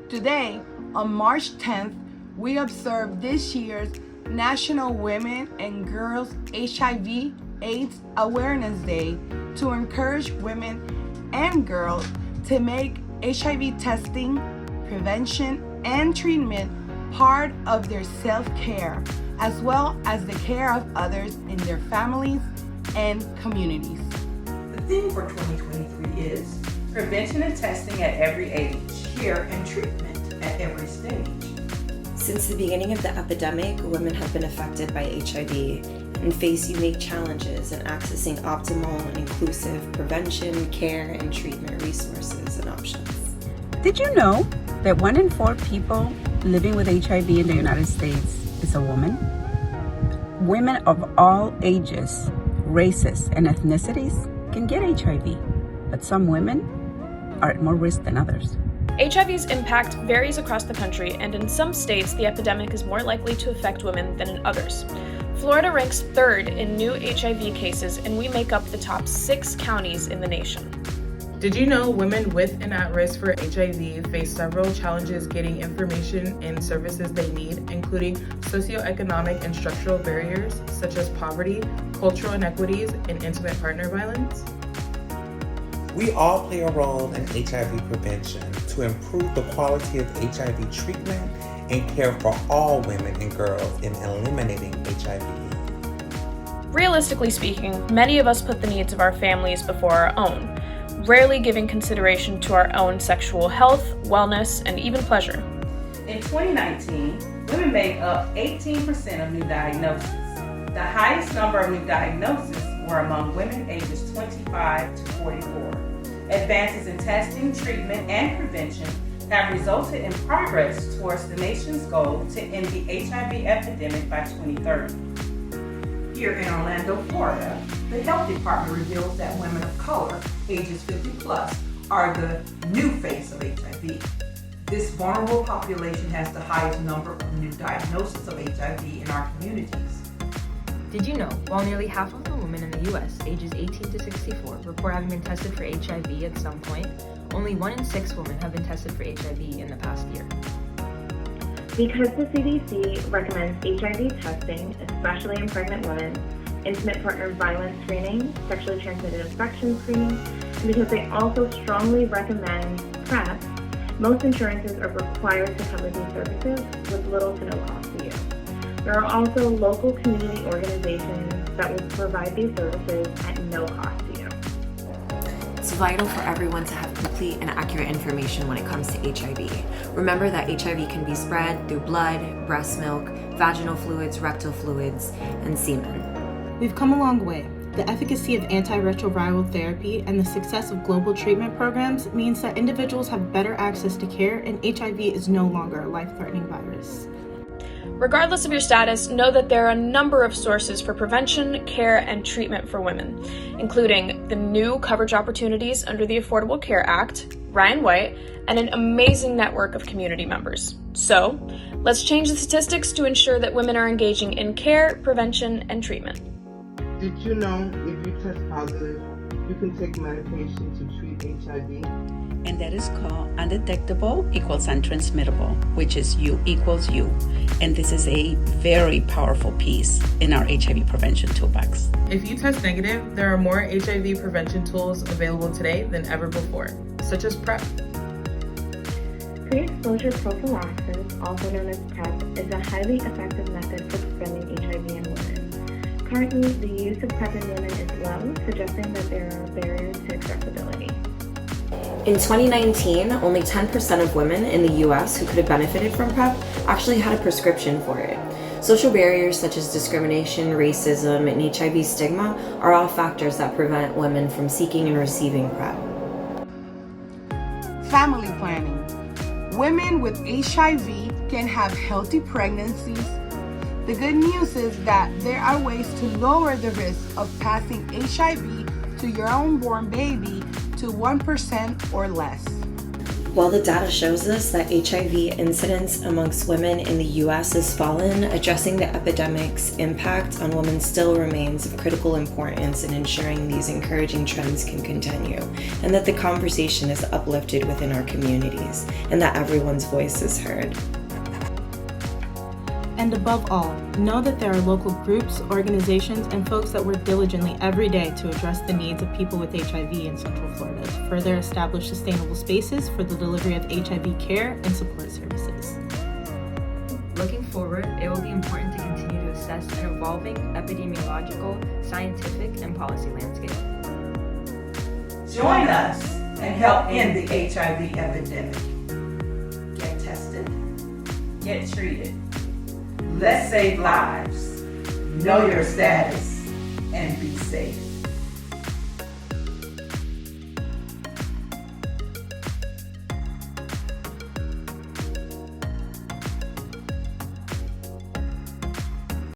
Today, on March 10th, we observe this year's National Women and Girls HIV/AIDS Awareness Day to encourage women and girls to make HIV testing, prevention, and treatment part of their self-care, as well as the care of others in their families and communities. The theme for 2023 is prevention and testing at every age, care and treatment at every stage. Since the beginning of the epidemic, women have been affected by HIV and face unique challenges in accessing optimal and inclusive prevention, care, and treatment resources and options. Did you know that 1 in 4 people living with HIV in the United States is a woman? Women of all ages, races, and ethnicities can get HIV, but some women are at more risk than others. HIV's impact varies across the country, and in some states, the epidemic is more likely to affect women than in others. Florida ranks 3rd in new HIV cases, and we make up the top 6 counties in the nation. Did you know women with and at risk for HIV face several challenges getting information and services they need, including socioeconomic and structural barriers such as poverty, cultural inequities, and intimate partner violence? We all play a role in HIV prevention to improve the quality of HIV treatment and care for all women and girls in eliminating HIV. Realistically speaking, many of us put the needs of our families before our own, rarely giving consideration to our own sexual health, wellness, and even pleasure. In 2019, women make up 18% of new diagnoses. The highest number of new diagnoses were among women ages 25 to 44. Advances in testing, treatment, and prevention have resulted in progress towards the nation's goal to end the HIV epidemic by 2030. Here in Orlando, Florida, the Health Department reveals that women of color, ages 50 plus, are the new face of HIV. This vulnerable population has the highest number of new diagnoses of HIV in our communities. Did you know, while nearly half of the women in the U.S. ages 18 to 64 report having been tested for HIV at some point, only 1 in 6 women have been tested for HIV in the past year. Because the CDC recommends HIV testing, especially in pregnant women, intimate partner violence screening, sexually transmitted infection screening, and because they also strongly recommend PrEP, most insurances are required to cover these services with little to no cost to you. There are also local community organizations that will provide these services at no cost to you. It's vital for everyone to have complete and accurate information when it comes to HIV. Remember that HIV can be spread through blood, breast milk, vaginal fluids, rectal fluids, and semen. We've come a long way. The efficacy of antiretroviral therapy and the success of global treatment programs means that individuals have better access to care, and HIV is no longer a life-threatening virus. Regardless of your status, know that there are a number of sources for prevention, care, and treatment for women, including the new coverage opportunities under the Affordable Care Act, Ryan White, and an amazing network of community members. So, let's change the statistics to ensure that women are engaging in care, prevention, and treatment. Did you know if you test positive, you can take medication to treat HIV? And that is called undetectable equals untransmittable, which is U equals U. And this is a very powerful piece in our HIV prevention toolbox. If you test negative, there are more HIV prevention tools available today than ever before, such as PrEP. Pre-exposure prophylaxis, also known as PrEP, is a highly effective method for preventing HIV in women. Currently, the use of PrEP in women is low, suggesting that there are barriers to accessibility. In 2019, only 10% of women in the US who could have benefited from PrEP actually had a prescription for it. Social barriers such as discrimination, racism, and HIV stigma are all factors that prevent women from seeking and receiving PrEP. Family planning. Women with HIV can have healthy pregnancies. The good news is that there are ways to lower the risk of passing HIV to your unborn baby to 1% or less. While the data shows us that HIV incidence amongst women in the US has fallen, addressing the epidemic's impact on women still remains of critical importance in ensuring these encouraging trends can continue, and that the conversation is uplifted within our communities, and that everyone's voice is heard. And above all, know that there are local groups, organizations, and folks that work diligently every day to address the needs of people with HIV in Central Florida to further establish sustainable spaces for the delivery of HIV care and support services. Looking forward, it will be important to continue to assess an evolving epidemiological, scientific, and policy landscape. Join us and help end the HIV epidemic. Get tested, get treated. Let's save lives. Know your status and be safe.